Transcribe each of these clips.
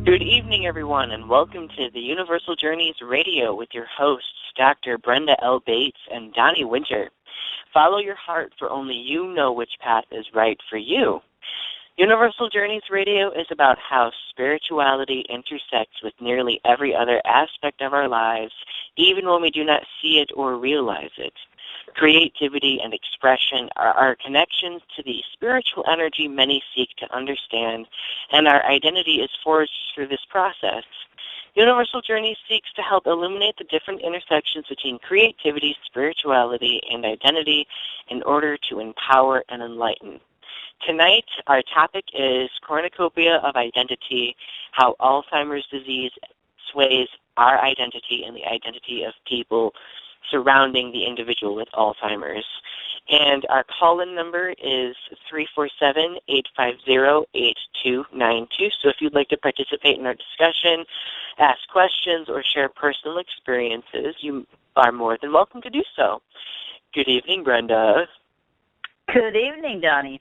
Good evening, everyone, and welcome to the Universal Journeys Radio with your hosts, Dr. Brenda L. Bates and Donny Winter. Follow your heart, for only you know which path is right for you. Universal Journeys Radio is about how spirituality intersects with nearly every other aspect of our lives, even when we do not see it or realize it. Creativity and expression are our connections to the spiritual energy many seek to understand, and our identity is forged through this process. Universal Journeys seeks to help illuminate the different intersections between creativity, spirituality, and identity in order to empower and enlighten. Tonight, our topic is Cornucopia of Identity, how Alzheimer's disease sways our identity and the identity of people surrounding the individual with Alzheimer's. And our call-in number is 347-850-8292. So if you'd like to participate in our discussion, ask questions, or share personal experiences, you are more than welcome to do so. Good evening, Brenda. Good evening, Donny.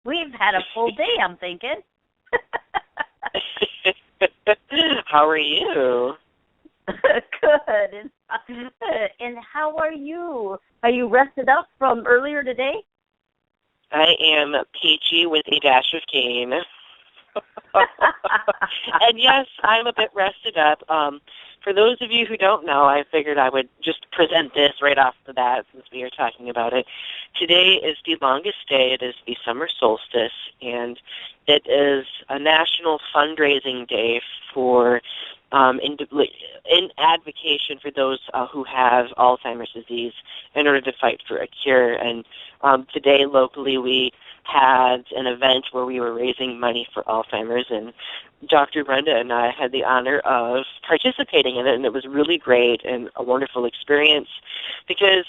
We've had a full day, I'm thinking. How are you? Good. And how are you? Are you rested up from earlier today? I am peachy with a dash of cane. And yes, I'm a bit rested up. For those of you who don't know, I figured I would just present this right off the bat since we are talking about it. Today is the longest day. It is the summer solstice, and it is a national fundraising day for in advocation for those who have Alzheimer's disease in order to fight for a cure. And today, locally, we had an event where we were raising money for Alzheimer's, and Dr. Brenda and I had the honor of participating in it, and it was really great and a wonderful experience because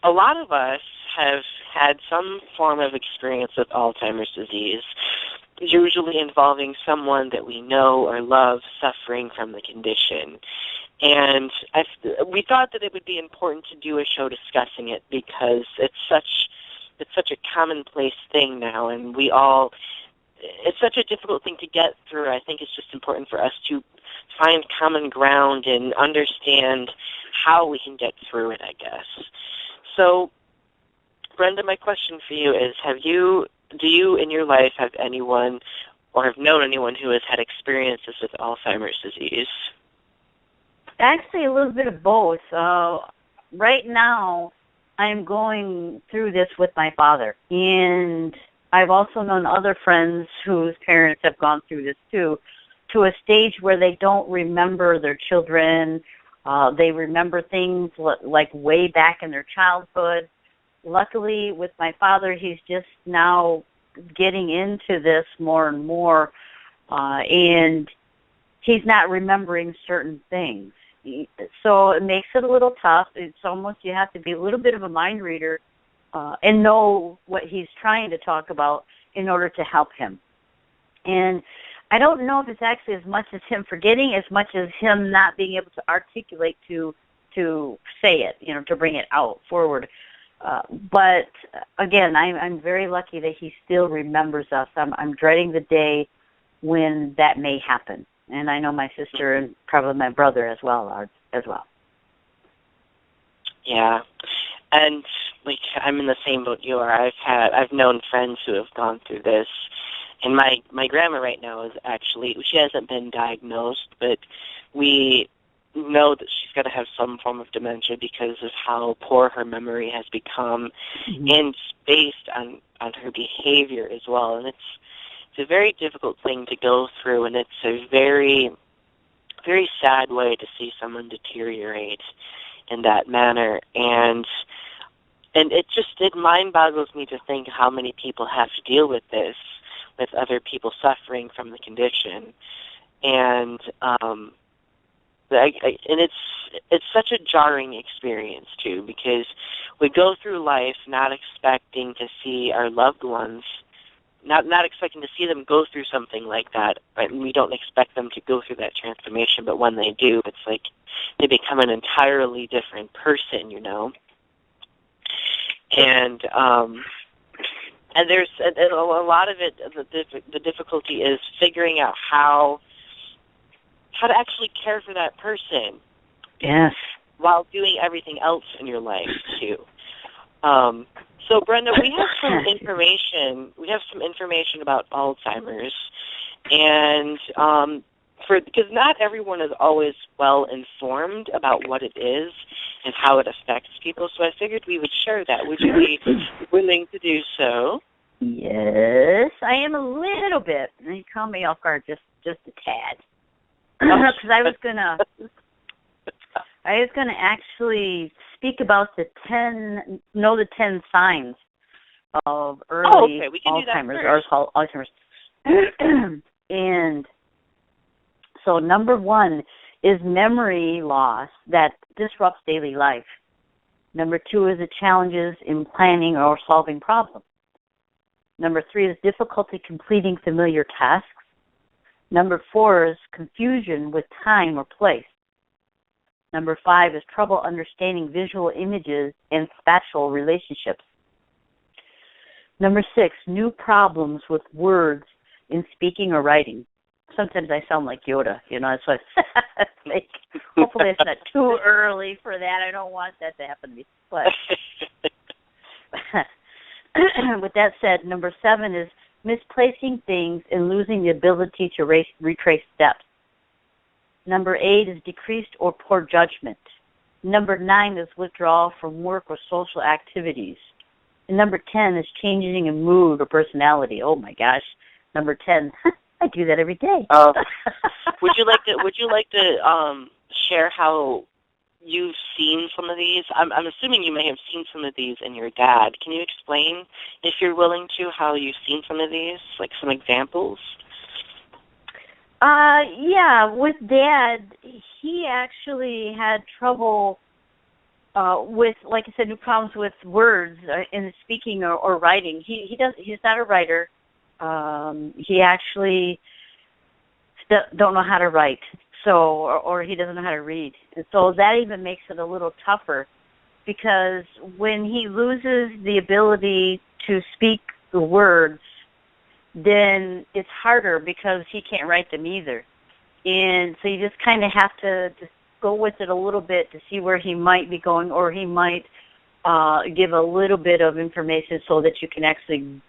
a lot of us have had some form of experience with Alzheimer's disease, usually involving someone that we know or love suffering from the condition. And we thought that it would be important to do a show discussing it because it's such a commonplace thing now, and it's such a difficult thing to get through. I think it's just important for us to find common ground and understand how we can get through it, I guess. So, Brenda, my question for you is, do you in your life have anyone or have known anyone who has had experiences with Alzheimer's disease? Actually, a little bit of both. Right now, I'm going through this with my father, and I've also known other friends whose parents have gone through this too, to a stage where they don't remember their children. They remember things like way back in their childhood. Luckily, with my father, he's just now getting into this more and more, and he's not remembering certain things. So it makes it a little tough. It's almost you have to be a little bit of a mind reader and know what he's trying to talk about in order to help him. And I don't know if it's actually as much as him forgetting as much as him not being able to articulate to say it, to bring it out forward. But again, I'm very lucky that he still remembers us. I'm dreading the day when that may happen. And I know my sister and probably my brother as well are as well. Yeah. And I'm in the same boat you are. I've known friends who have gone through this. And my grandma right now is she hasn't been diagnosed, but we know that she's got to have some form of dementia because of how poor her memory has become, and based on her behavior as well. And it's a very difficult thing to go through, and it's a very, very sad way to see someone deteriorate in that manner. And it mind boggles me to think how many people have to deal with this, with other people suffering from the condition. And it's such a jarring experience too, because we go through life not expecting to see our loved ones, not expecting to see them go through something like that, right? And we don't expect them to go through that transformation, but when they do, it's like they become an entirely different person, And there's a lot of it. The difficulty is figuring out how how to actually care for that person. Yes. While doing everything else in your life too. So Brenda, we have some information. We have some information about Alzheimer's, and because not everyone is always well informed about what it is and how it affects people. So I figured we would share that. Would you be willing to do so? Yes, I am a little bit. You caught me off guard just a tad. Because I was gonna actually speak about the 10 signs of early we can Alzheimer's or Alzheimer's. And so number 1 is memory loss that disrupts daily life. Number 2 is the challenges in planning or solving problems. Number 3 is difficulty completing familiar tasks. Number 4 is confusion with time or place. Number 5 is trouble understanding visual images and spatial relationships. Number 6, new problems with words in speaking or writing. Sometimes I sound like Yoda, so hopefully it's not too early for that. I don't want that to happen to me. But with that said, number 7 is misplacing things and losing the ability to retrace steps. Number 8 is decreased or poor judgment. Number 9 is withdrawal from work or social activities. And number 10 is changing in mood or personality. Oh my gosh, number 10. I do that every day. Would you like to share how you've seen some of these? I'm assuming you may have seen some of these in your dad. Can you explain, if you're willing to, how you've seen some of these, like some examples? Yeah, with Dad, he actually had trouble with, like I said, new problems with words in speaking or writing. He's not a writer. He actually don't know how to write, or he doesn't know how to read. And so that even makes it a little tougher, because when he loses the ability to speak the words, then it's harder because he can't write them either. And so you just kind of have to just go with it a little bit to see where he might be going, or he might give a little bit of information so that you can actually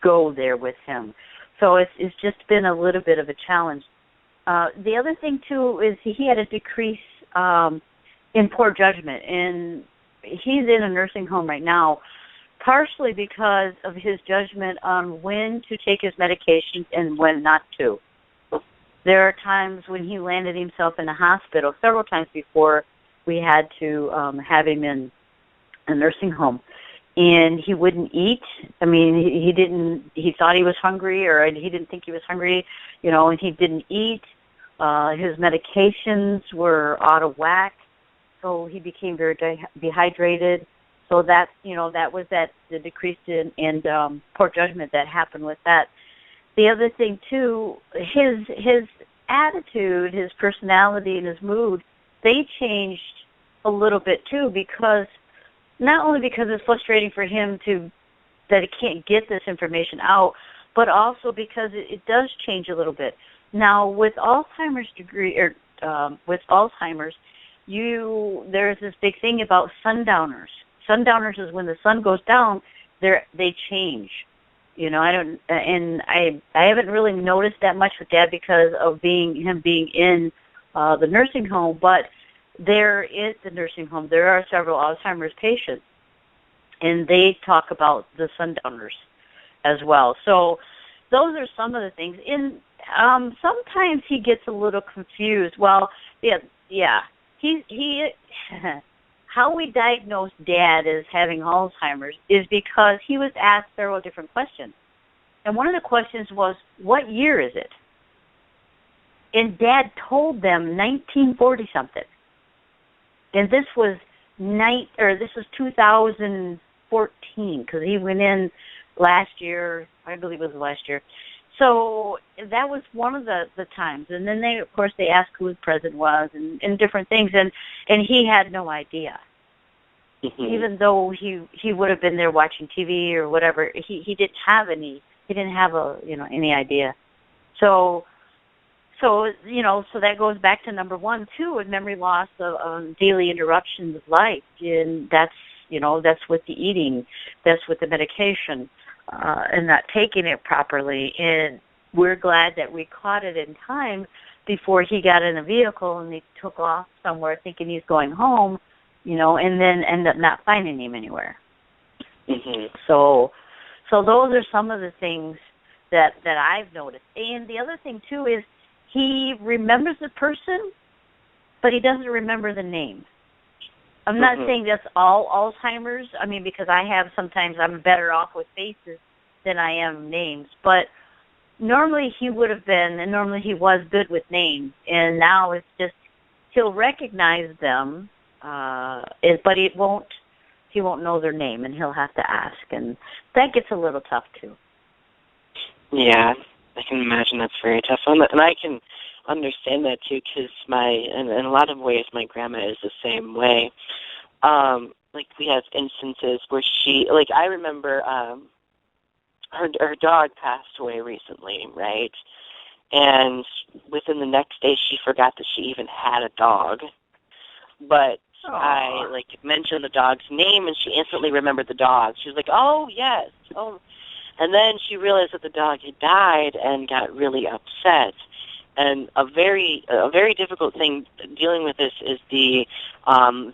go there with him. So it's just been a little bit of a challenge. The other thing, too, is he had a decrease in poor judgment, and he's in a nursing home right now, partially because of his judgment on when to take his medications and when not to. There are times when he landed himself in the hospital, several times before we had to have him in a nursing home, and he wouldn't eat. I mean, he thought he was hungry, or he didn't think he was hungry, and he didn't eat. His medications were out of whack, so he became very dehydrated. So that was the decrease in poor judgment that happened with that. The other thing too, his attitude, his personality, and his mood, they changed a little bit too, because not only because it's frustrating for him that he can't get this information out, but also because it does change a little bit. Now with Alzheimer's with Alzheimer's, there's this big thing about sundowners. Sundowners is when the sun goes down, they change. I haven't really noticed that much with Dad because of him being in the nursing home, but there is the nursing home. There are several Alzheimer's patients, and they talk about the sundowners as well. So those are some of the things. Sometimes he gets a little confused. Well, yeah. He how we diagnosed Dad as having Alzheimer's is because he was asked several different questions. And one of the questions was, what year is it? And Dad told them 1940-something. And this was 2014, because he went in last year, I believe it was last year. So that was one of the times. And then they asked who his president was and different things, and he had no idea. Mm-hmm. Even though he would have been there watching TV or whatever, he didn't have any idea. So So, so that goes back to number one, too, with memory loss of daily interruptions of life. And that's with the eating, that's with the medication, and not taking it properly. And we're glad that we caught it in time before he got in a vehicle and he took off somewhere thinking he's going home, and then end up not finding him anywhere. Mm-hmm. So those are some of the things that I've noticed. And the other thing, too, is he remembers the person, but he doesn't remember the name. I'm not saying that's all Alzheimer's. I mean, because sometimes I'm better off with faces than I am names. But normally he would have been, and normally he was good with names. And now it's just he'll recognize them, but he won't know their name, and he'll have to ask. And that gets a little tough, too. Yeah, I can imagine that's very tough. And I can understand that, too, because in a lot of ways, my grandma is the same way. Like, we have instances where I remember her dog passed away recently, right? And within the next day, she forgot that she even had a dog. But I, mentioned the dog's name, and she instantly remembered the dog. She was like, oh, yes, oh. And then she realized that the dog had died and got really upset. And a very difficult thing dealing with this is the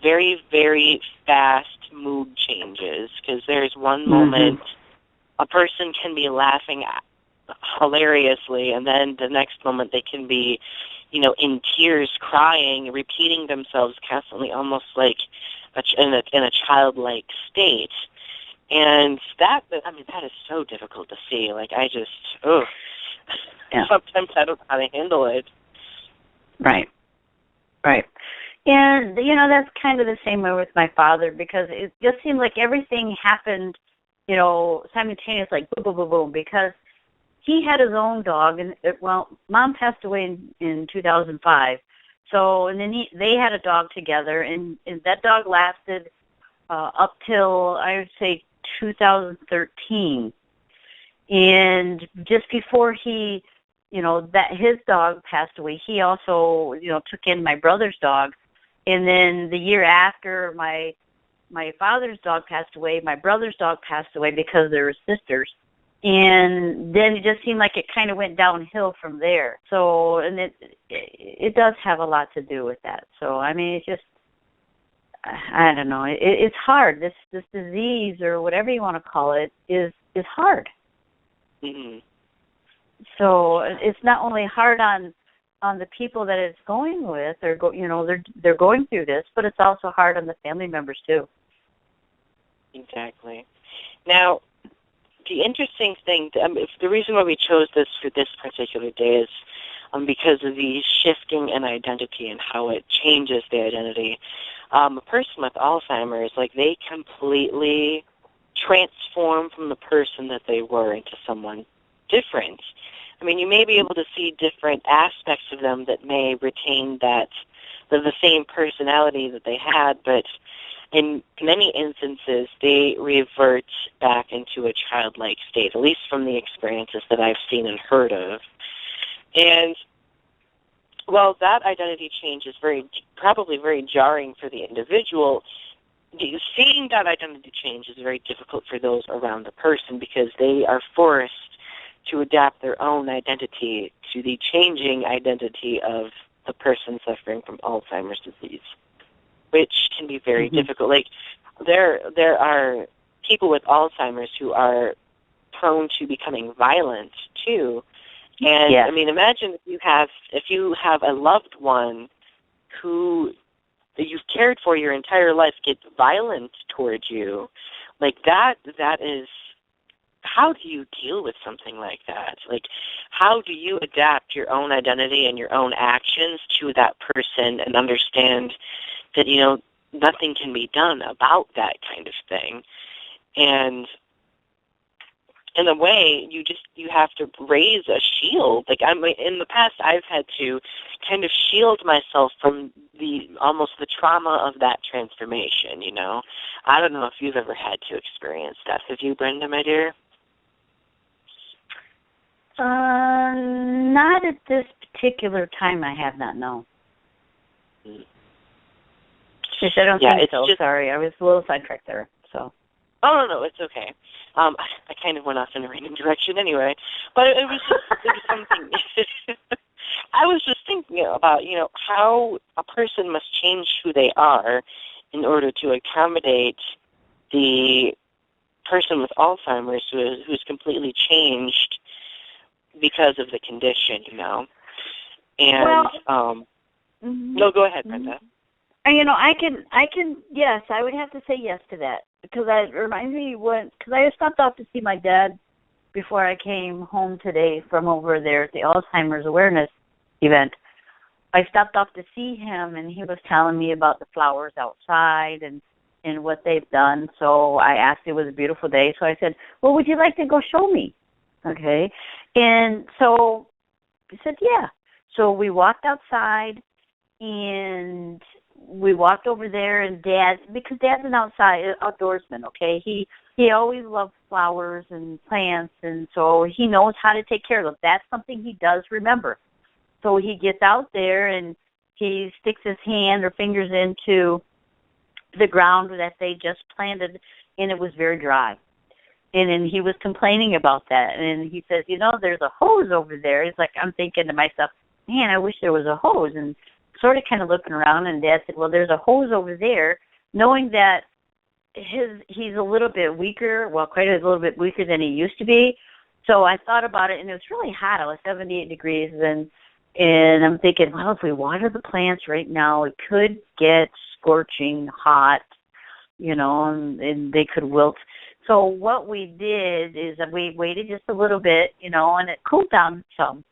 very, very fast mood changes. Because there's one moment a person can be laughing hilariously, and then the next moment they can be, in tears, crying, repeating themselves constantly, almost like in a childlike state. And that is so difficult to see. Like, I just, sometimes I don't know how to handle it. Right. And, that's kind of the same way with my father, because it just seemed like everything happened, simultaneously, like boom, boom, boom, boom, because he had his own dog, and, Mom passed away in 2005, so, and then they had a dog together, and that dog lasted up till, I would say, 2013. And just before he, that his dog passed away, he also, took in my brother's dog. And then the year after my father's dog passed away, my brother's dog passed away because they were sisters. And then it just seemed like it kind of went downhill from there. So, and it does have a lot to do with that. So, I mean, it's just, I don't know. It's hard. This disease, or whatever you want to call it, is hard. Mm-hmm. So it's not only hard on the people that it's going with, they're going through this, but it's also hard on the family members too. Exactly. Now, the interesting thing, the reason why we chose this for this particular day is because of the shifting in identity and how it changes the identity. A person with Alzheimer's, they completely transform from the person that they were into someone different. I mean, you may be able to see different aspects of them that may retain the same personality that they had, but in many instances, they revert back into a childlike state, at least from the experiences that I've seen and heard of. And while that identity change is probably very jarring for the individual, seeing that identity change is very difficult for those around the person, because they are forced to adapt their own identity to the changing identity of the person suffering from Alzheimer's disease, which can be very difficult. Like, there are people with Alzheimer's who are prone to becoming violent too. And I mean, imagine if you have a loved one who you've cared for your entire life gets violent towards you. Like, that is, how do you deal with something like that? Like, how do you adapt your own identity and your own actions to that person and understand that, nothing can be done about that kind of thing? And in a way, you have to raise a shield. Like, in the past, I've had to kind of shield myself from almost the trauma of that transformation, I don't know if you've ever had to experience that. Have you, Brenda, my dear? Not at this particular time, I have not known. Mm. Yes, I don't think so. Just, sorry, I was a little sidetracked there. So. Oh, no, it's okay. I kind of went off in a random direction anyway, but it was something. I was just thinking about, how a person must change who they are in order to accommodate the person with Alzheimer's who's completely changed because of the condition, And no, go ahead, Brenda. I can, yes, I would have to say yes to that, because it reminds me because I stopped off to see my dad before I came home today from over there at the Alzheimer's awareness event. I stopped off to see him, and he was telling me about the flowers outside and what they've done. So I asked, it was a beautiful day, so I said, well, would you like to go show me? Okay. And so he said, yeah. So we walked outside, and we walked over there, and because Dad's an outdoorsman, okay? He always loved flowers and plants, and so he knows how to take care of them. That's something he does remember. So he gets out there, and he sticks his hand or fingers into the ground that they just planted, and it was very dry. And then he was complaining about that, and he says, there's a hose over there. He's like, I'm thinking to myself, man, I wish there was a hose, and sort of kind of looking around, and Dad said, well, there's a hose over there, knowing that he's a little bit weaker, quite a little bit weaker than he used to be. So I thought about it, and it was really hot. It was 78 degrees, and I'm thinking, well, if we water the plants right now, it could get scorching hot, and they could wilt. So what we did is we waited just a little bit, and it cooled down some.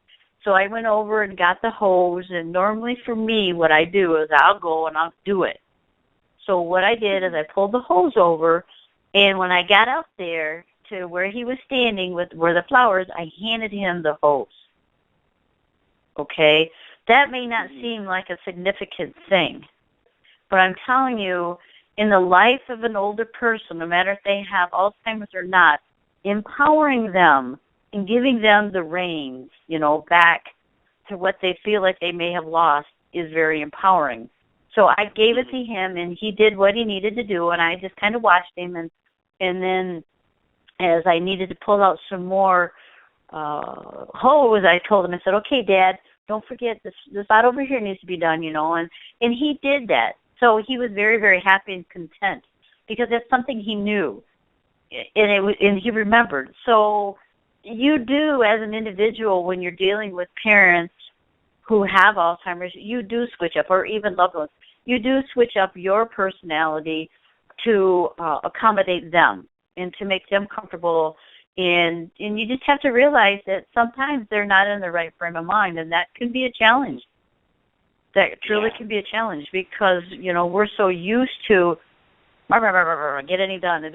So I went over and got the hose, and normally for me, what I do is I'll go and I'll do it. So what I did is I pulled the hose over, and when I got out there to where he was standing where the flowers, I handed him the hose. Okay? That may not seem like a significant thing, but I'm telling you, in the life of an older person, no matter if they have Alzheimer's or not, empowering them and giving them the reins, back to what they feel like they may have lost is very empowering. So I gave it to him, and he did what he needed to do, and I just kind of watched him, and then as I needed to pull out some more hose, I told him, I said, okay, Dad, don't forget this spot over here needs to be done, and he did that. So he was very, very happy and content, because that's something he knew, and he remembered. So you do, as an individual, when you're dealing with parents who have Alzheimer's, you do switch up, or even loved ones. You do switch up your personality to accommodate them and to make them comfortable. And you just have to realize that sometimes they're not in the right frame of mind, and that can be a challenge. That truly can be a challenge, because, we're so used to get anything done, and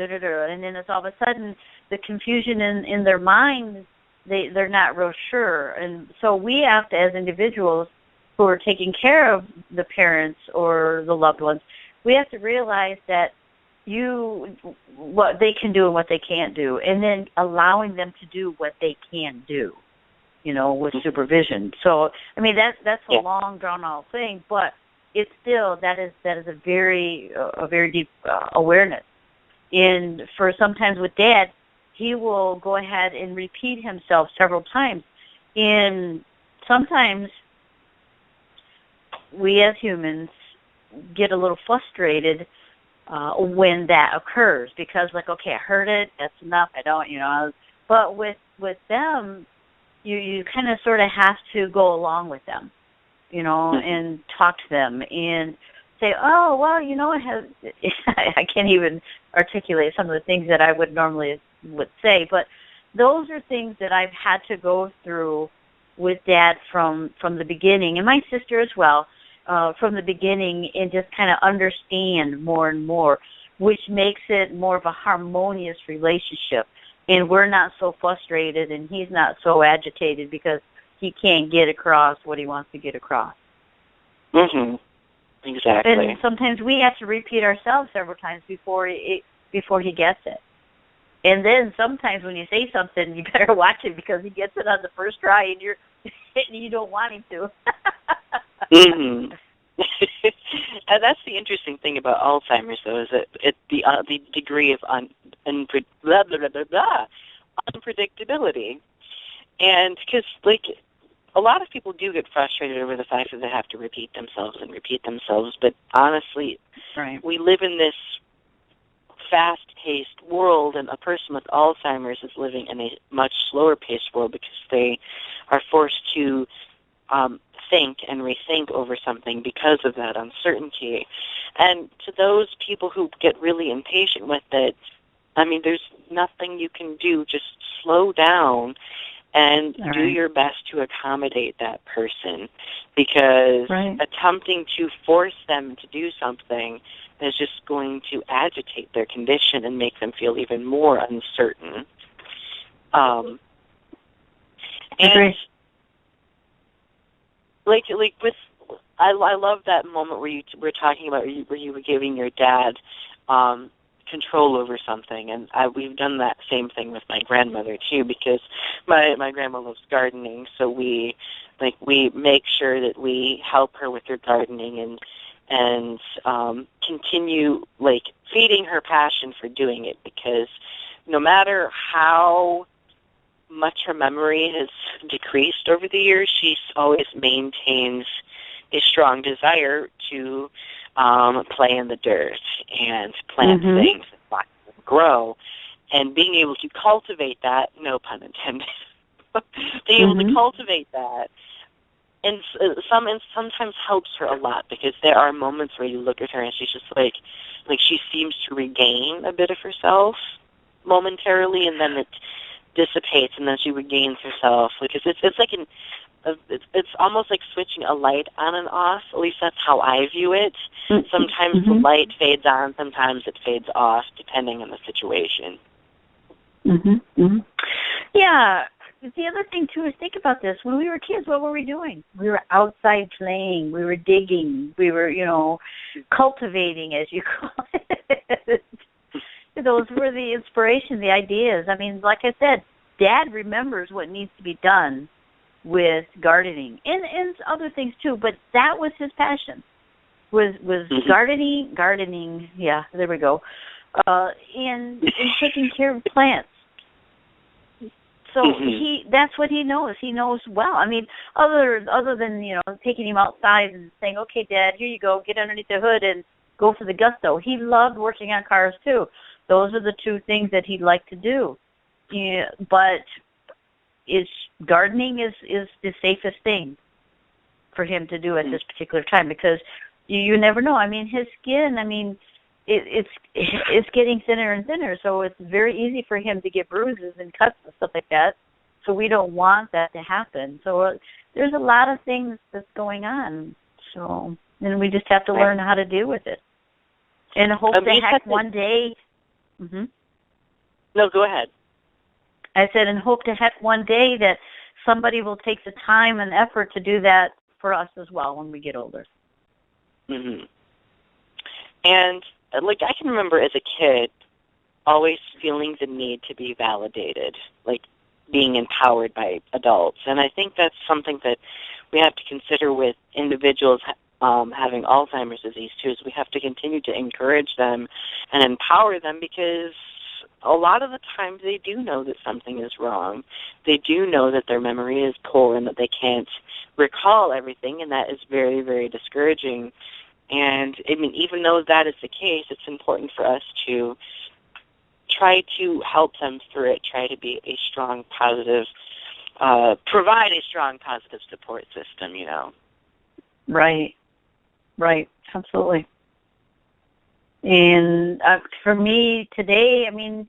then it's all of a sudden the confusion in their mind, they're not real sure. And so we have to, as individuals who are taking care of the parents or the loved ones, we have to realize that what they can do and what they can't do, and then allowing them to do what they can do, with supervision. So, that's a long, drawn-out thing, but it's still, that is a very deep awareness. And for sometimes with Dad, he will go ahead and repeat himself several times. And sometimes we as humans get a little frustrated when that occurs, because okay, I heard it, that's enough, I don't, but with them, you kind of sort of have to go along with them, and talk to them and say, oh, well, I can't even articulate some of the things that I would normally would say, but those are things that I've had to go through with Dad from the beginning, and my sister as well, from the beginning, and just kind of understand more and more, which makes it more of a harmonious relationship. And we're not so frustrated, and he's not so agitated because he can't get across what he wants to get across. Mm-hmm. Exactly. And sometimes we have to repeat ourselves several times before he gets it. And then sometimes when you say something, you better watch it, because he gets it on the first try, and You don't want him to. Mm-hmm. And that's the interesting thing about Alzheimer's, though, is that the degree of unpredictability. And because, like, a lot of people do get frustrated over the fact that they have to repeat themselves, but honestly, right. We live in this fast-paced world, and a person with Alzheimer's is living in a much slower-paced world because they are forced to think and rethink over something because of that uncertainty. And to those people who get really impatient with it, I mean, there's nothing you can do. Just slow down and do your best to accommodate that person, because attempting to force them to do something is just going to agitate their condition and make them feel even more uncertain. And like with, I love that moment where you were talking about where you were giving your dad control over something, and we've done that same thing with my grandmother too, because my grandma loves gardening, so we make sure that we help her with her gardening and continue feeding her passion for doing it, because no matter how much her memory has decreased over the years, she always maintains a strong desire to play in the dirt and plant things and watch them grow. And being able to cultivate that, no pun intended, being able to cultivate that, and sometimes helps her a lot, because there are moments where you look at her and she's just like she seems to regain a bit of herself momentarily, and then it dissipates, and then she regains herself, because it's almost like switching a light on and off. At least that's how I view it. Sometimes the light fades on, sometimes it fades off, depending on the situation. Yeah. The other thing, too, is think about this. When we were kids, what were we doing? We were outside playing. We were digging. We were, cultivating, as you call it. Those were the inspiration, the ideas. I mean, like I said, Dad remembers what needs to be done with gardening and other things, too. But that was his passion, was gardening. Yeah, there we go. And taking care of plants. So that's what he knows. He knows well. I mean, other than, taking him outside and saying, okay, Dad, here you go, get underneath the hood and go for the gusto. He loved working on cars, too. Those are the two things that he'd like to do. Yeah, but gardening is the safest thing for him to do at this particular time, because you never know. I mean, his skin, it's getting thinner and thinner, so it's very easy for him to get bruises and cuts and stuff like that. So we don't want that to happen. So there's a lot of things that's going on. So then we just have to learn how to deal with it. And hope one day. No, go ahead. I said, and hope to heck one day that somebody will take the time and effort to do that for us as well when we get older. And I can remember as a kid always feeling the need to be validated, being empowered by adults. And I think that's something that we have to consider with individuals having Alzheimer's disease, too, is we have to continue to encourage them and empower them, because a lot of the times they do know that something is wrong. They do know that their memory is poor and that they can't recall everything, and that is very, very discouraging. And, even though that is the case, it's important for us to try to help them through it, try to be a strong, positive, provide a strong, positive support system, Right, absolutely. And for me today, it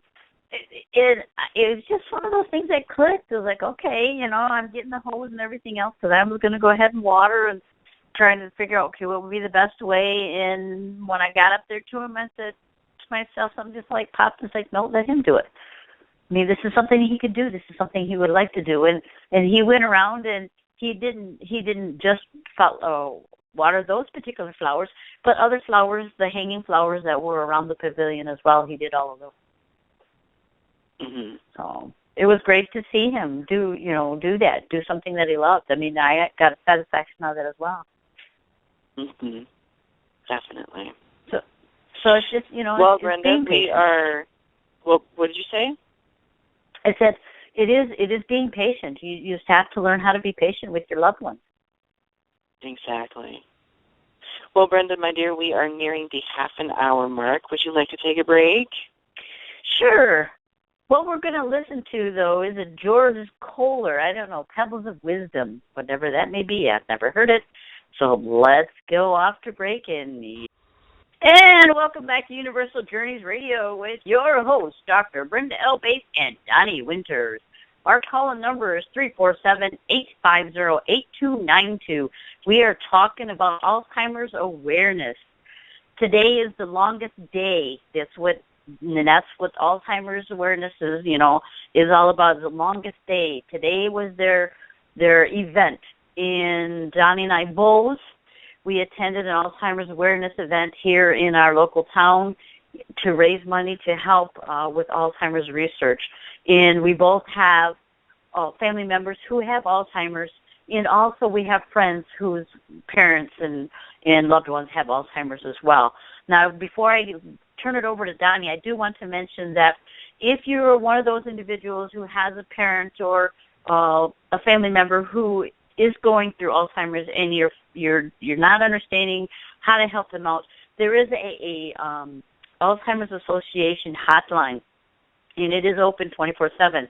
was just one of those things that clicked. It was like, okay, I'm getting the hose and everything else, so I was going to go ahead and water and trying to figure out, okay, what would be the best way. And when I got up there to him, I said to myself, something just popped and no, let him do it. This is something he could do. This is something he would like to do. And he went around and he didn't just water those particular flowers, but other flowers, the hanging flowers that were around the pavilion as well. He did all of those. So it was great to see him do that, do something that he loved. I mean, I got a satisfaction out of it as well. Mhm. Definitely. So it's just, well, it's Brenda, being we patient. are. Well, what did you say? I said it is being patient. You just have to learn how to be patient with your loved ones. Exactly. Well, Brenda, my dear, we are nearing the half-an-hour mark. Would you like to take a break? Sure. What we're going to listen to, though, is a George Kohler, I don't know, Pebbles of Wisdom, whatever that may be. I've never heard it. So let's go off to break and welcome back to Universal Journeys Radio with your host, Dr. Brenda L. Bates and Donny Winter. Our call-in number is 347-850-8292. We are talking about Alzheimer's awareness. Today is the longest day. That's what Alzheimer's awareness is, is all about, the longest day. Today was their event. And Donny and I both, we attended an Alzheimer's awareness event here in our local town to raise money to help with Alzheimer's research. And we both have family members who have Alzheimer's, and also we have friends whose parents and loved ones have Alzheimer's as well. Now, before I turn it over to Donny, I do want to mention that if you're one of those individuals who has a parent or a family member who is going through Alzheimer's and you're not understanding how to help them out, there is a Alzheimer's Association hotline, and it is open 24/7.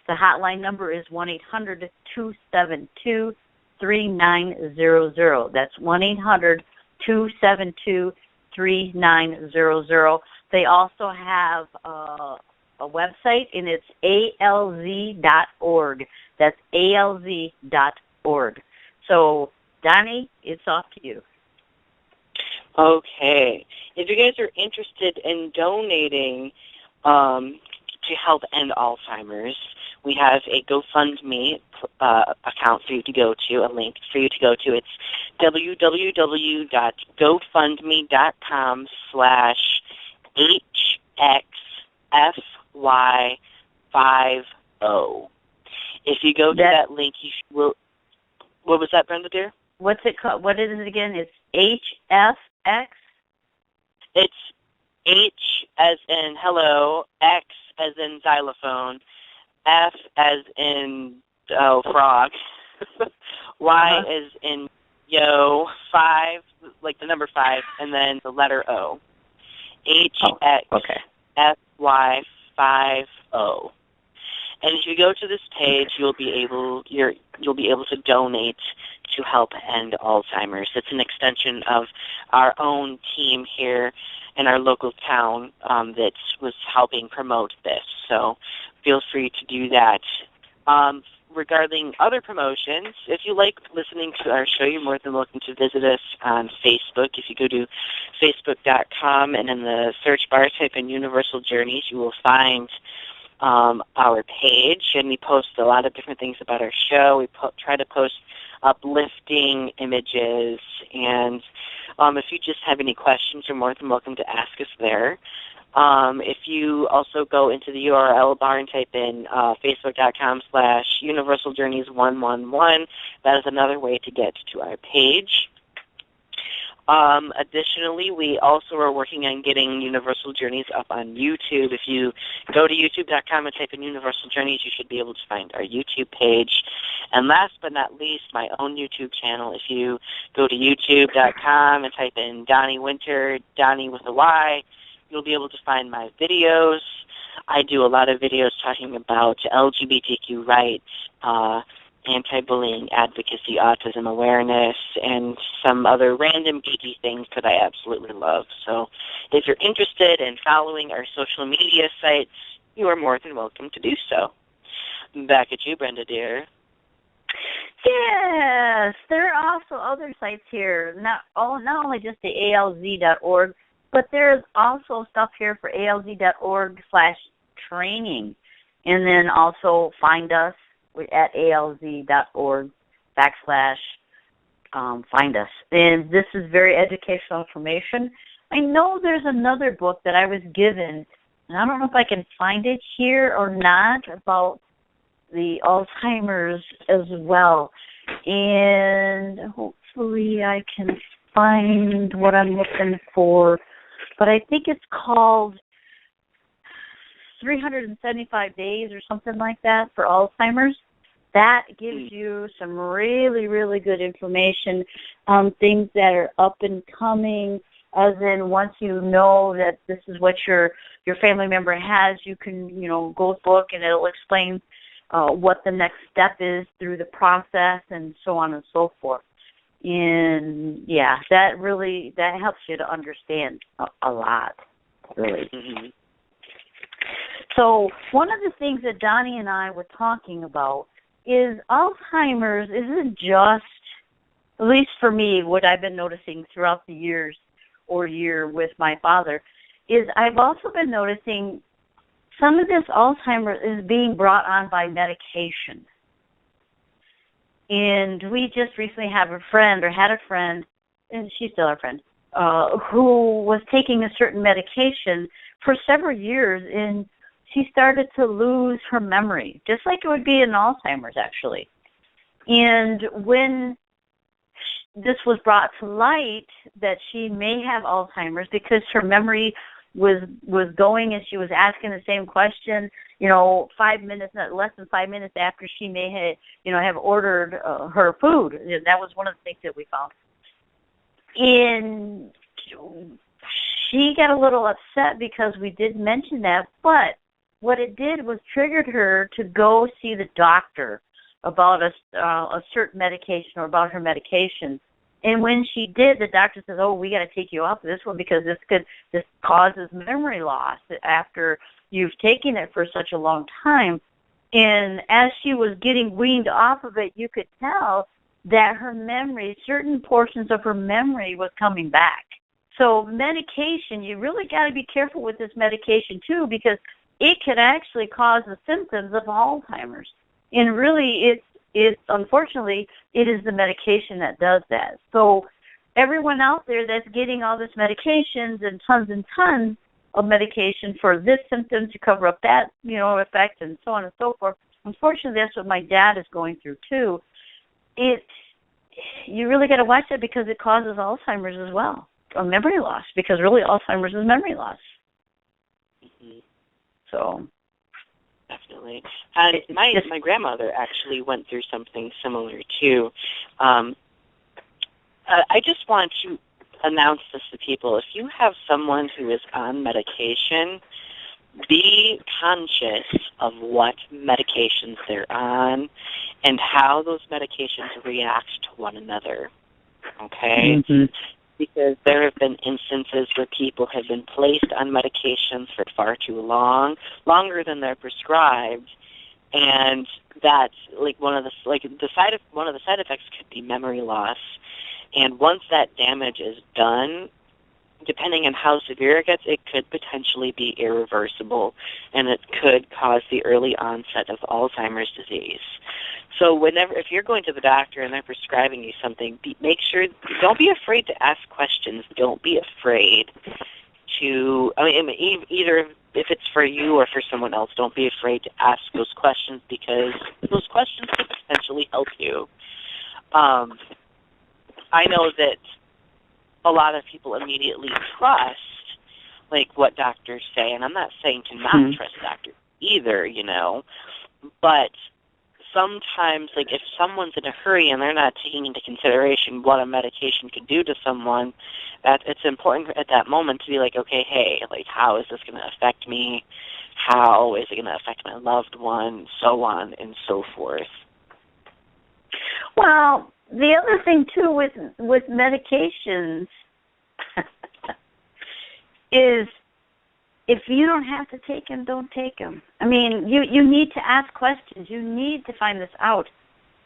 The hotline number is 1-800-272-3900. That's 1-800-272-3900. They also have a website, and it's alz.org. That's alz.org. So, Donny, it's off to you. Okay. If you guys are interested in donating to help end Alzheimer's, we have a GoFundMe account for you to go to, a link for you to go to. It's www.gofundme.com/HXFY50. If you go to that link, you will. What was that, Brenda, dear? What's it called? What is it again? It's HFX? It's H as in hello, X as in xylophone, F as in frog, Y as in yo, 5, like the number 5, and then the letter O. HXFY50. And if you go to this page, you'll be able to donate to help end Alzheimer's. It's an extension of our own team here in our local town that was helping promote this. So feel free to do that. Regarding other promotions, if you like listening to our show, you're more than welcome to visit us on Facebook. If you go to facebook.com and in the search bar type in Universal Journeys, you will find our page, and we post a lot of different things about our show. We try to post uplifting images, and if you just have any questions, you're more than welcome to ask us there. If you also go into the URL bar and type in facebook.com/universaljourneys111, that is another way to get to our page. Additionally, we also are working on getting Universal Journeys up on YouTube. If you go to youtube.com and type in Universal Journeys, you should be able to find our YouTube page. And last but not least, my own YouTube channel. If you go to youtube.com and type in Donny Winter, Donny with a Y, you'll be able to find my videos. I do a lot of videos talking about LGBTQ rights, anti-bullying advocacy, autism awareness, and some other random geeky things that I absolutely love. So if you're interested in following our social media sites, you are more than welcome to do so. Back at you, Brenda, dear. Yes, there are also other sites here, not only just the alz.org, but there's also stuff here for alz.org/training. And then also find us at alz.org/find us. And this is very educational information. I know there's another book that I was given, and I don't know if I can find it here or not, about the Alzheimer's as well. And hopefully I can find what I'm looking for. But I think it's called 375 Days or something like that for Alzheimer's. That gives you some really, really good information on things that are up and coming, as in once you know that this is what your family member has, you can, go book and it'll explain what the next step is through the process and so on and so forth. And, yeah, that helps you to understand a lot, really. Mm-hmm. So one of the things that Donny and I were talking about is Alzheimer's isn't just, at least for me, what I've been noticing throughout the year with my father, is I've also been noticing some of this Alzheimer's is being brought on by medication. And we just recently had a friend, and she's still our friend, who was taking a certain medication for several years, and she started to lose her memory, just like it would be in Alzheimer's, actually. And when this was brought to light that she may have Alzheimer's because her memory was going and she was asking the same question, 5 minutes, not less than 5 minutes after she may have ordered her food. And that was one of the things that we found. And she got a little upset because we did mention that, but what it did was triggered her to go see the doctor about a certain medication or about her medication. And when she did, the doctor says, "Oh, we got to take you off of this one because this causes memory loss after you've taken it for such a long time." And as she was getting weaned off of it, you could tell that her memory, certain portions of her memory, was coming back. So medication, you really got to be careful with this medication too, because it could actually cause the symptoms of Alzheimer's. And really, unfortunately, it is the medication that does that. So everyone out there that's getting all this medications and tons of medication for this symptom to cover up that, effect and so on and so forth. Unfortunately, that's what my dad is going through too. You really got to watch that because it causes Alzheimer's as well, or memory loss, because really Alzheimer's is memory loss. Mm-hmm. So, definitely. And my grandmother actually went through something similar too. I just want to announce this to people. If you have someone who is on medication, be conscious of what medications they're on and how those medications react to one another. Okay? Mm-hmm. Because there have been instances where people have been placed on medications for far too long, longer than they're prescribed, and that's one of the side effects could be memory loss. And once that damage is done, depending on how severe it gets, it could potentially be irreversible, and it could cause the early onset of Alzheimer's disease. So if you're going to the doctor and they're prescribing you something, make sure, don't be afraid to ask questions. Don't be afraid to, either if it's for you or for someone else, don't be afraid to ask those questions because those questions could potentially help you. I know that a lot of people immediately trust, what doctors say, and I'm not saying to not trust doctors either, but sometimes, if someone's in a hurry and they're not taking into consideration what a medication could do to someone, that it's important at that moment to be okay, hey, how is this going to affect me? How is it going to affect my loved one? So on and so forth. Well, the other thing too with medications is if you don't have to take them, don't take them. You need to ask questions. You need to find this out.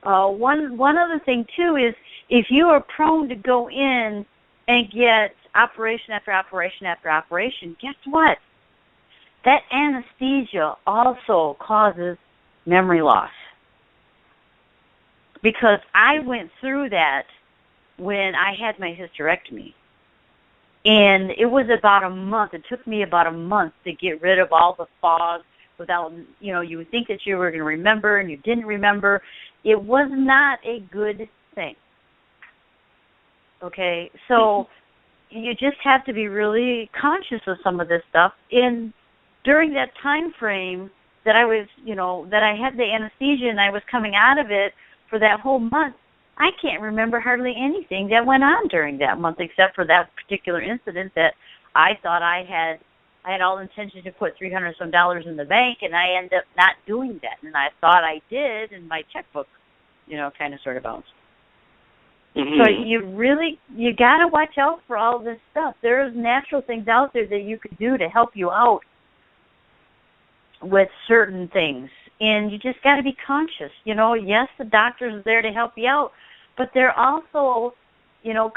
One other thing too is if you are prone to go in and get operation after operation after operation, guess what? That anesthesia also causes memory loss. Because I went through that when I had my hysterectomy. And it was about a month. It took me about a month to get rid of all the fog, without, you would think that you were going to remember and you didn't remember. It was not a good thing. Okay, so you just have to be really conscious of some of this stuff. During that time frame that I was, that I had the anesthesia and I was coming out of it for that whole month, I can't remember hardly anything that went on during that month except for that particular incident that I thought I had all intention to put $300 some in the bank, and I ended up not doing that. And I thought I did, and my checkbook, kind of sort of bounced. Mm-hmm. So you got to watch out for all this stuff. There's natural things out there that you could do to help you out with certain things. And you just got to be conscious. Yes, the doctors are there to help you out, but they're also,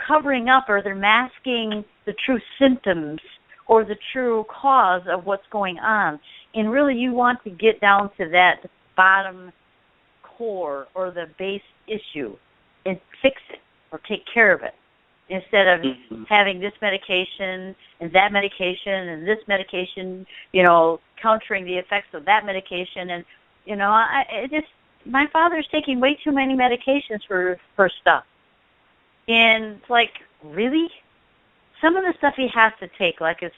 covering up, or they're masking the true symptoms or the true cause of what's going on. And really you want to get down to that bottom core or the base issue and fix it or take care of it, instead of having this medication and that medication and this medication, countering the effects of that medication. And, my father's taking way too many medications for stuff. And it's like, really? Some of the stuff he has to take, like his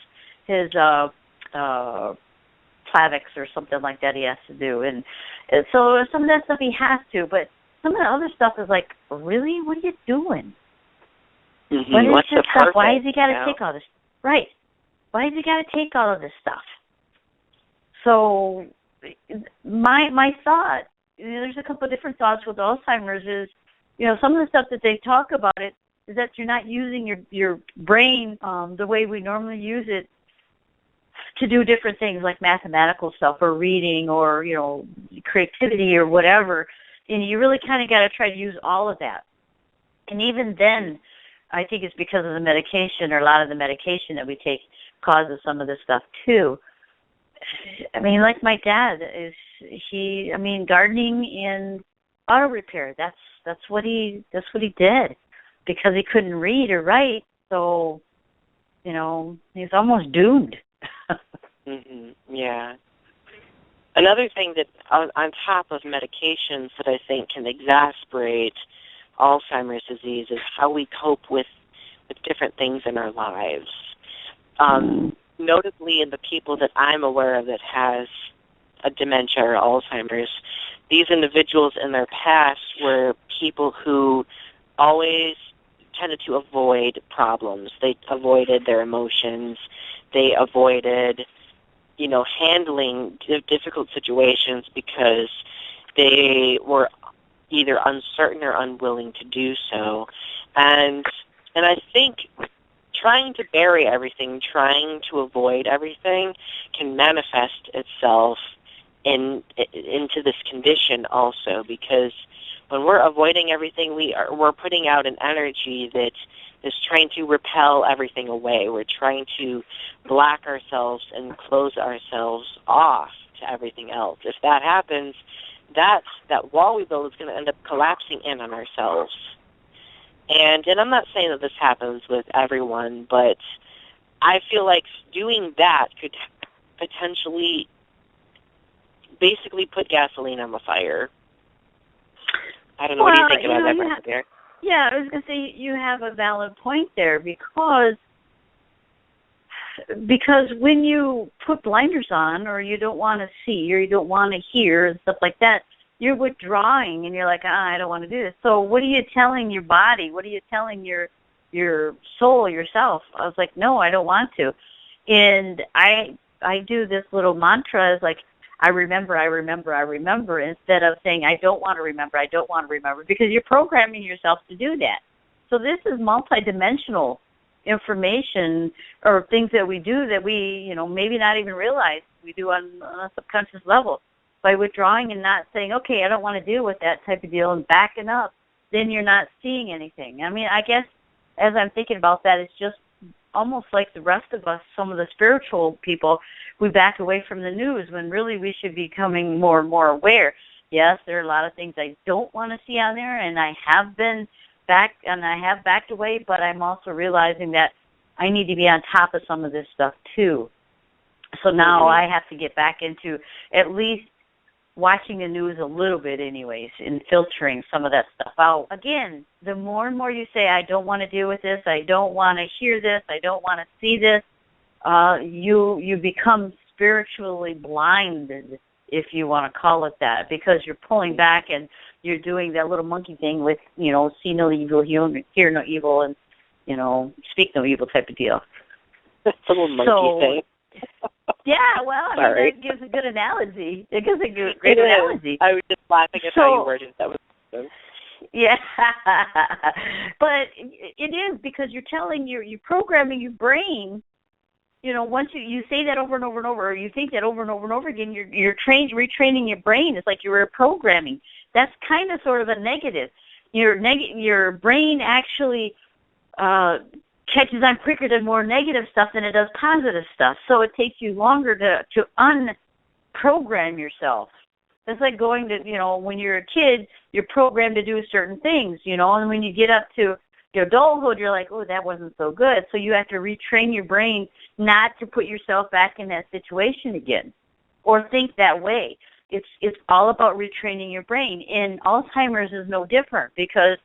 Plavix or something like that he has to do. And so some of that stuff he has to, but some of the other stuff is like, really? What are you doing? Mm-hmm. What is What's this stuff? Why has he got to take all this? Right. Why has he got to take all of this stuff? So my thought, there's a couple of different thoughts with Alzheimer's is, some of the stuff that they talk about it is that you're not using your brain the way we normally use it to do different things like mathematical stuff or reading or, creativity or whatever. And you really kind of got to try to use all of that. And even then, I think it's because of the medication, or a lot of the medication that we take causes some of this stuff too. I mean, like my dad gardening and auto repair. That's what he did, because he couldn't read or write. So, he's almost doomed. Yeah. Another thing that on top of medications that I think can exacerbate Alzheimer's disease is how we cope with different things in our lives. Notably, in the people that I'm aware of that has a dementia or Alzheimer's, these individuals in their past were people who always tended to avoid problems. They avoided their emotions. They avoided, handling difficult situations because they were either uncertain or unwilling to do so. And I think trying to bury everything, trying to avoid everything can manifest itself into this condition also, because when we're avoiding everything, we're putting out an energy that is trying to repel everything away. We're trying to block ourselves and close ourselves off to everything else. If that happens, that wall we build is going to end up collapsing in on ourselves. And I'm not saying that this happens with everyone, but I feel like doing that could potentially basically put gasoline on the fire. I don't know. What do you think about that, Brenda there? Yeah, I was going to say you have a valid point there, because when you put blinders on, or you don't want to see, or you don't want to hear and stuff like that, you're withdrawing and you're like, I don't want to do this. So what are you telling your body? What are you telling your soul, yourself? I was like, no, I don't want to. And I do this little mantra, is like, I remember, instead of saying, I don't want to remember, because you're programming yourself to do that. So this is multidimensional information, or things that we do that we, maybe not even realize we do on a subconscious level. By withdrawing and not saying, okay, I don't want to deal with that type of deal, and backing up, then you're not seeing anything. I mean, I guess as I'm thinking about that, it's just almost like the rest of us, some of the spiritual people, we back away from the news when really we should be becoming more and more aware. Yes, there are a lot of things I don't want to see on there, and I have been back, and I have backed away, but I'm also realizing that I need to be on top of some of this stuff too. So now I have to get back into at least watching the news a little bit anyways and filtering some of that stuff out. Again, the more and more you say, I don't want to deal with this, I don't want to hear this, I don't want to see this, you become spiritually blinded, if you want to call it that, because you're pulling back and you're doing that little monkey thing with, see no evil, hear no evil, and, speak no evil type of deal. That's a little monkey thing. Yeah, well, that gives a good analogy. It gives a great analogy. I was just laughing at how you worded it. That was awesome. Yeah, but it is because you're programming your brain. Once you say that over and over and over, or you think that over and over and over again, you're retraining your brain. It's like you're reprogramming. That's kind of sort of a negative. Your brain actually catches on quicker to more negative stuff than it does positive stuff. So it takes you longer to unprogram yourself. It's like going to, when you're a kid, you're programmed to do certain things, and when you get up to your adulthood, you're like, oh, that wasn't so good. So you have to retrain your brain not to put yourself back in that situation again or think that way. It's all about retraining your brain. And Alzheimer's is no different because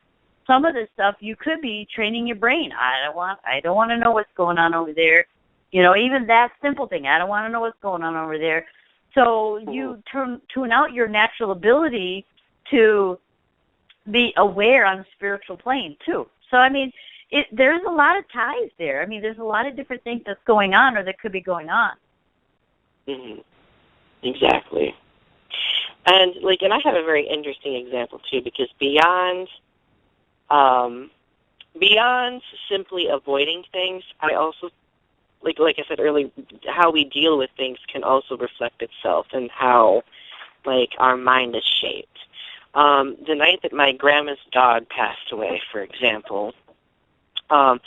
some of the stuff you could be training your brain. I don't want to know what's going on over there. Even that simple thing. I don't want to know what's going on over there. So you tune out your natural ability to be aware on the spiritual plane too. So there's a lot of ties there. There's a lot of different things that's going on or that could be going on. Mm-hmm. Exactly. And I have a very interesting example too, because beyond simply avoiding things, I also, like I said earlier, how we deal with things can also reflect itself in how, our mind is shaped. The night that my grandma's dog passed away, for example, the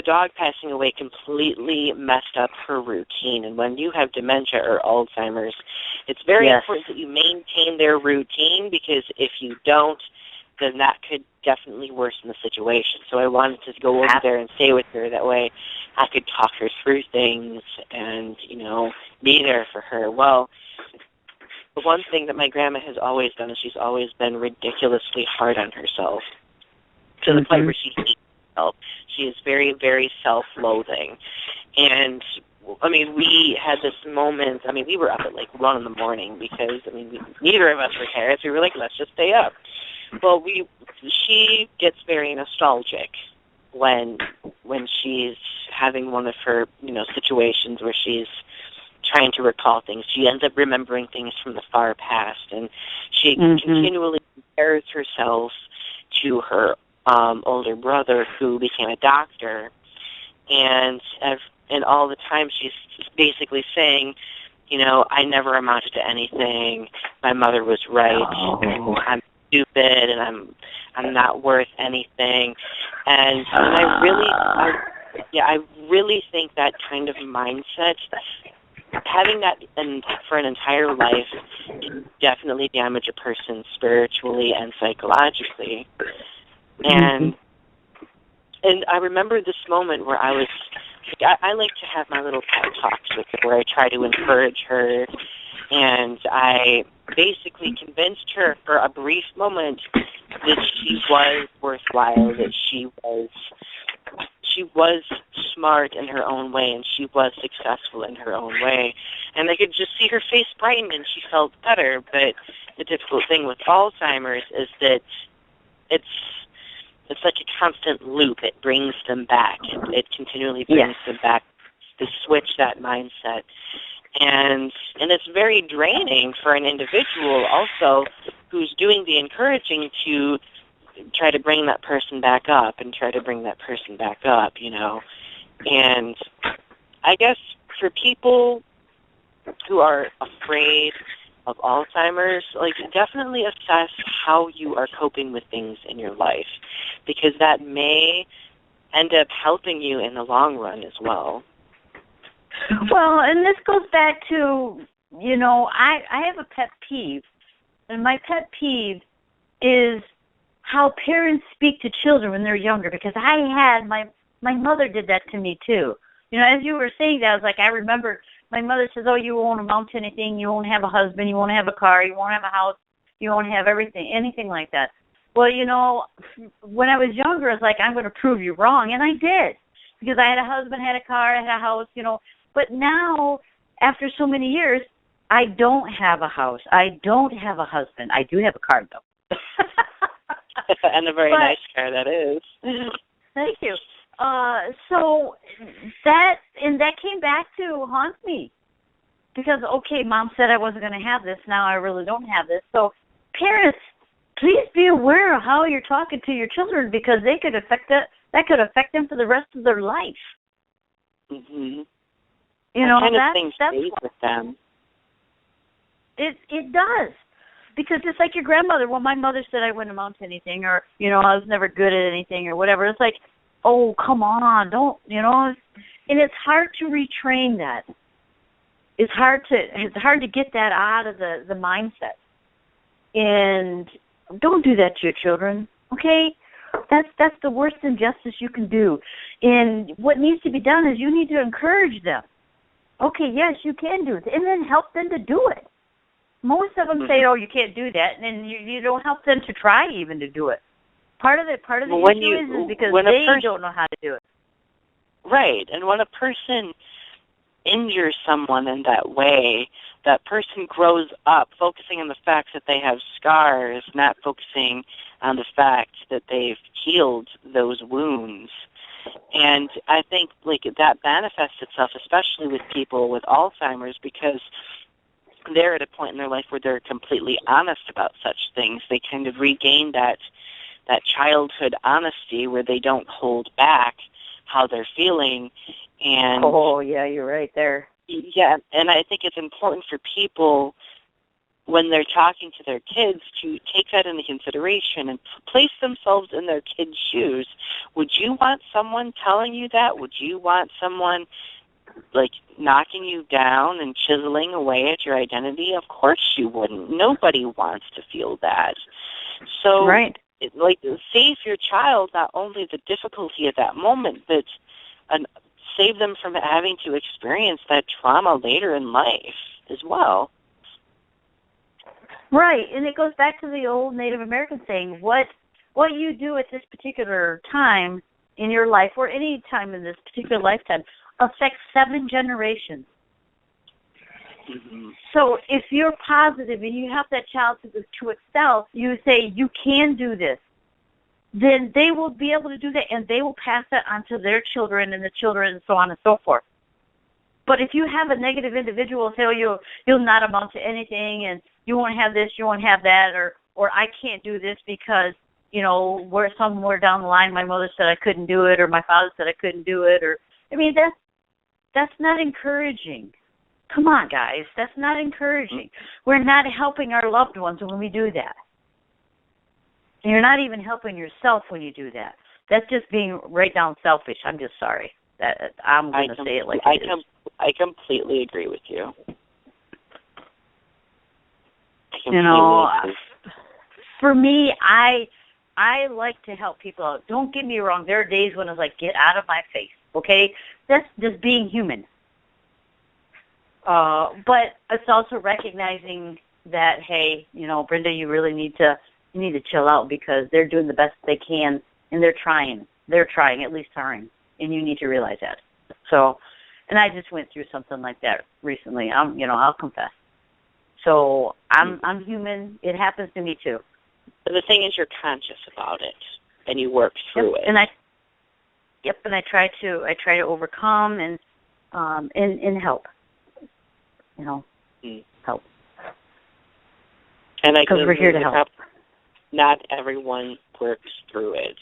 dog passing away completely messed up her routine. And when you have dementia or Alzheimer's, it's very important that you maintain their routine, because if you don't, then that could definitely worsen the situation. So I wanted to go over there and stay with her. That way I could talk her through things and, be there for her. Well, the one thing that my grandma has always done is she's always been ridiculously hard on herself, to the point where she hates herself. She is very, very self-loathing. And, we had this moment. We were up at 1 in the morning because, neither of us were tired. So we were like, let's just stay up. Well, she gets very nostalgic when she's having one of her, situations where she's trying to recall things. She ends up remembering things from the far past, and she continually compares herself to her older brother, who became a doctor, and all the time she's basically saying, I never amounted to anything. My mother was right. I'm stupid, and I'm not worth anything. And I really think that kind of mindset, having that for an entire life, can definitely damage a person spiritually and psychologically. And I remember this moment where I like to have my little pep talks with her, where I try to encourage her, and I basically convinced her for a brief moment that she was worthwhile, that she was smart in her own way, and she was successful in her own way. And I could just see her face brighten, and she felt better. But the difficult thing with Alzheimer's is that it's like a constant loop. It brings them back. It continually brings them back to switch that mindset. And it's very draining for an individual also who's doing the encouraging to try to bring that person back up and try to bring that person back up, And I guess for people who are afraid of Alzheimer's, definitely assess how you are coping with things in your life, because that may end up helping you in the long run as well. Well, and this goes back to, I have a pet peeve, and my pet peeve is how parents speak to children when they're younger, because my mother did that to me too. as you were saying that, I was like, I remember my mother says, oh, you won't amount to anything. You won't have a husband. You won't have a car. You won't have a house. You won't have anything like that. Well, when I was younger, I was like, I'm going to prove you wrong. And I did, because I had a husband, had a car, I had a house, But now, after so many years, I don't have a house. I don't have a husband. I do have a car, though. And a very nice car, that is. Thank you. So that came back to haunt me. Because, okay, Mom said I wasn't going to have this. Now I really don't have this. So parents, please be aware of how you're talking to your children, because that could affect them for the rest of their life. Mm-hmm. That kind of thing stays with them. It does. Because it's like your grandmother. Well, my mother said I wouldn't amount to anything, or, I was never good at anything, or whatever. It's like, oh, come on, don't, And it's hard to retrain that. It's hard to get that out of the mindset. And don't do that to your children, okay? That's the worst injustice you can do. And what needs to be done is you need to encourage them. Okay, yes, you can do it, and then help them to do it. Most of them say, oh, you can't do that, and then you don't help them to try even to do it. Part of the issue is because they don't know how to do it. Right, and when a person injures someone in that way, that person grows up focusing on the fact that they have scars, not focusing on the fact that they've healed those wounds. And I think that manifests itself, especially with people with Alzheimer's, because they're at a point in their life where they're completely honest about such things. They kind of regain that childhood honesty where they don't hold back how they're feeling. And oh, yeah, you're right there. Yeah, and I think it's important for people, when they're talking to their kids, to take that into consideration and place themselves in their kids' shoes. Would you want someone telling you that? Would you want someone knocking you down and chiseling away at your identity? Of course you wouldn't. Nobody wants to feel that. So, right. Save your child not only the difficulty of that moment, but save them from having to experience that trauma later in life as well. Right, and it goes back to the old Native American saying, what you do at this particular time in your life, or any time in this particular lifetime, affects 7 generations. Mm-hmm. So if you're positive and you help that child to excel, you say, you can do this, then they will be able to do that, and they will pass that on to their children and the children, and so on and so forth. But if you have a negative individual say, oh, you'll not amount to anything, and you won't have this, you won't have that, or I can't do this because, where somewhere down the line my mother said I couldn't do it, or my father said I couldn't do it, that's not encouraging. Come on, guys, that's not encouraging. We're not helping our loved ones when we do that. And you're not even helping yourself when you do that. That's just being right down selfish. I'm just sorry. I'm going to say it like it is. I completely agree with you. For me, I like to help people out. Don't get me wrong. There are days when it's like, get out of my face, okay? That's just being human. But it's also recognizing that, hey, Brenda, you really need to chill out, because they're doing the best they can, and they're trying, at least trying, and you need to realize that. So, and I just went through something like that recently. I'll confess. So I'm human. It happens to me too. But the thing is, you're conscious about it, and you work through it. And I try to overcome and help. Help. And because we're here to help. Not everyone works through it.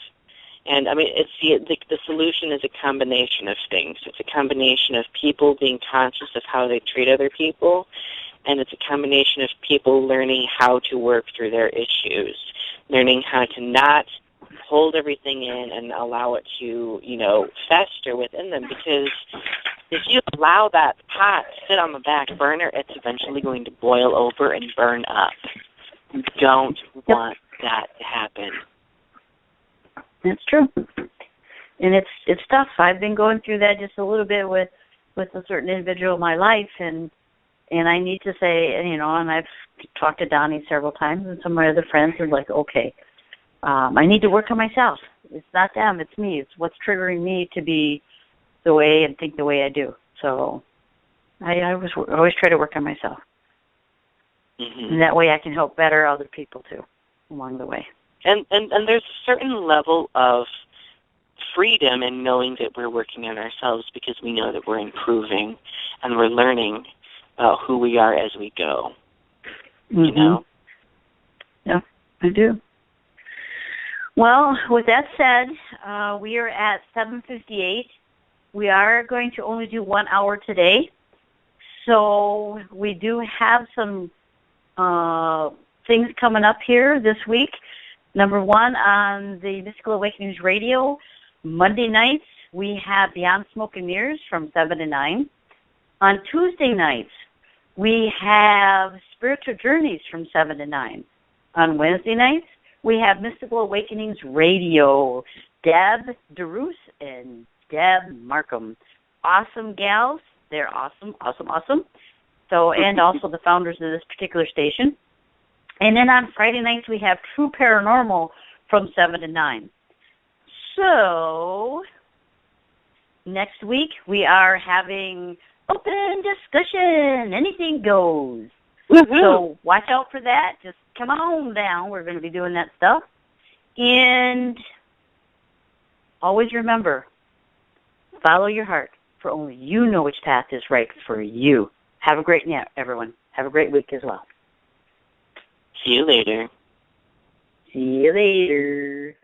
And, it's the solution is a combination of things. It's a combination of people being conscious of how they treat other people, and it's a combination of people learning how to work through their issues, learning how to not hold everything in and allow it to, fester within them. Because if you allow that pot to sit on the back burner, it's eventually going to boil over and burn up. You don't want that to happen. That's true. And it's tough. I've been going through that just a little bit with a certain individual in my life, and I need to say, and I've talked to Donny several times, and some of my other friends are like, okay, I need to work on myself. It's not them, it's me. It's what's triggering me to be the way and think the way I do. So I always try to work on myself. Mm-hmm. And that way I can help better other people, too, along the way. And there's a certain level of freedom in knowing that we're working on ourselves because we know that we're improving and we're learning about who we are as we go. Mm-hmm. You know? Yeah, I do. Well, with that said, we are at 7:58. We are going to only do 1 hour today. So we do have some things coming up here this week. Number one, on the Mystical Awakenings Radio, Monday nights, we have Beyond Smoke and Mirrors from 7 to 9. On Tuesday nights, we have Spiritual Journeys from 7 to 9. On Wednesday nights, we have Mystical Awakenings Radio, Deb DeRoos and Deb Markham. Awesome gals. They're awesome. So, and also the founders of this particular station. And then on Friday nights, we have True Paranormal from 7 to 9. So, next week, we are having open discussion. Anything goes. Woo-hoo. So, watch out for that. Just come on down. We're going to be doing that stuff. And always remember, follow your heart, for only you know which path is right for you. Have a great night, everyone. Have a great week as well. See you later. See you later.